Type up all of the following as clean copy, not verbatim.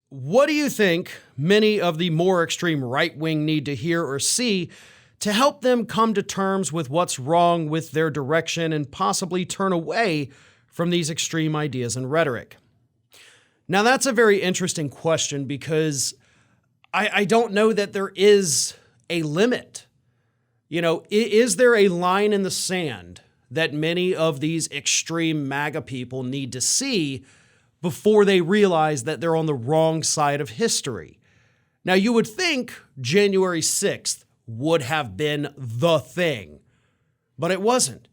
What do you think many of the more extreme right wing need to hear or see to help them come to terms with what's wrong with their direction and possibly turn away from these extreme ideas and rhetoric? Now, that's a very interesting question because I don't know that there is a limit. You know, is there a line in the sand that many of these extreme MAGA people need to see before they realize that they're on the wrong side of history? Now, you would think January 6th would have been the thing, but it wasn't.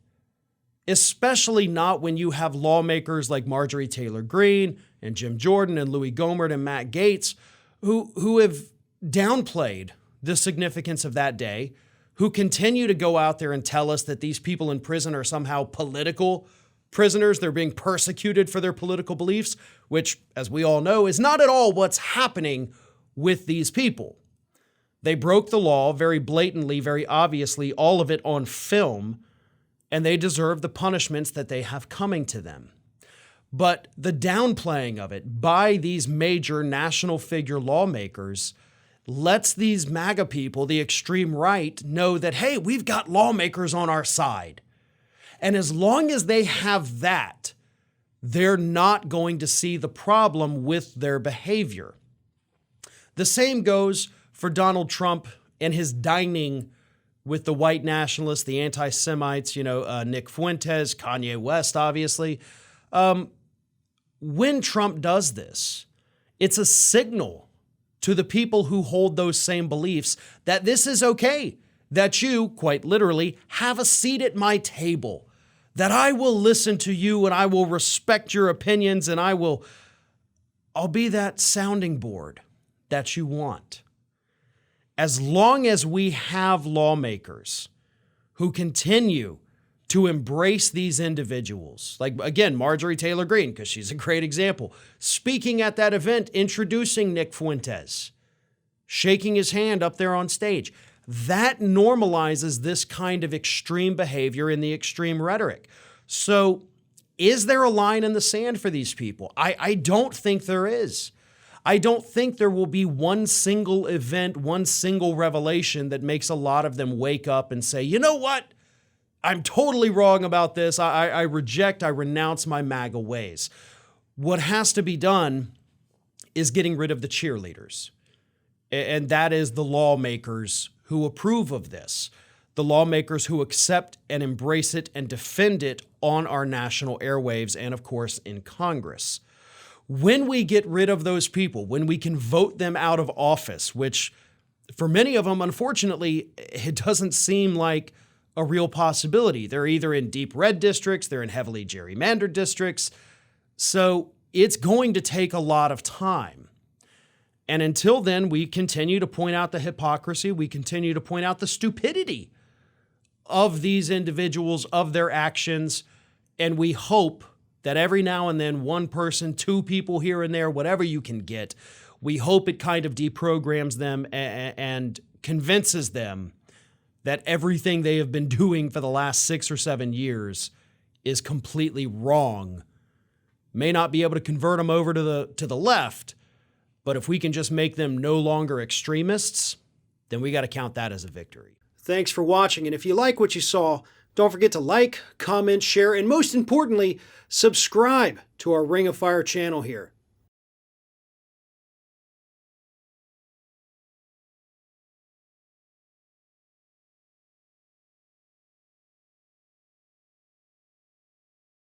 Especially not when you have lawmakers like Marjorie Taylor Greene and Jim Jordan and Louis Gohmert and Matt Gaetz who have downplayed the significance of that day, who continue to go out there and tell us that these people in prison are somehow political prisoners. They're being persecuted for their political beliefs, which, as we all know, is not at all what's happening with these people. They broke the law very blatantly, very obviously, all of it on film, and they deserve the punishments that they have coming to them. But the downplaying of it by these major national figure lawmakers lets these MAGA people, the extreme right, know that, hey, we've got lawmakers on our side. And as long as they have that, they're not going to see the problem with their behavior. The same goes for Donald Trump and his dining with the white nationalists, the anti-Semites, Nick Fuentes, Kanye West, obviously. When Trump does this, it's a signal to the people who hold those same beliefs that this is okay, that you, quite literally, have a seat at my table, that I will listen to you and I will respect your opinions and I'll be that sounding board that you want. As long as we have lawmakers who continue to embrace these individuals, like, again, Marjorie Taylor Greene, because she's a great example, speaking at that event, introducing Nick Fuentes, shaking his hand up there on stage, that normalizes this kind of extreme behavior in the extreme rhetoric. So is there a line in the sand for these people? I don't think there is. I don't think there will be one single event, one single revelation that makes a lot of them wake up and say, you know what? I'm totally wrong about this. I renounce my MAGA ways. What has to be done is getting rid of the cheerleaders. And that is the lawmakers who approve of this, the lawmakers who accept and embrace it and defend it on our national airwaves and, of course, in Congress. When we get rid of those people, when we can vote them out of office, which for many of them, unfortunately, it doesn't seem like a real possibility. They're either in deep red districts, they're in heavily gerrymandered districts. So it's going to take a lot of time. And until then, we continue to point out the hypocrisy. We continue to point out the stupidity of these individuals, of their actions. And we hope that every now and then, one person, two people here and there, whatever you can get, we hope it kind of deprograms them and convinces them that everything they have been doing for the last 6 or 7 years is completely wrong. May not be able to convert them over to the left, but if we can just make them no longer extremists, then we got to count that as a victory. Thanks for watching, and if you like what you saw, don't forget to like, comment, share, and most importantly, subscribe to our Ring of Fire channel here.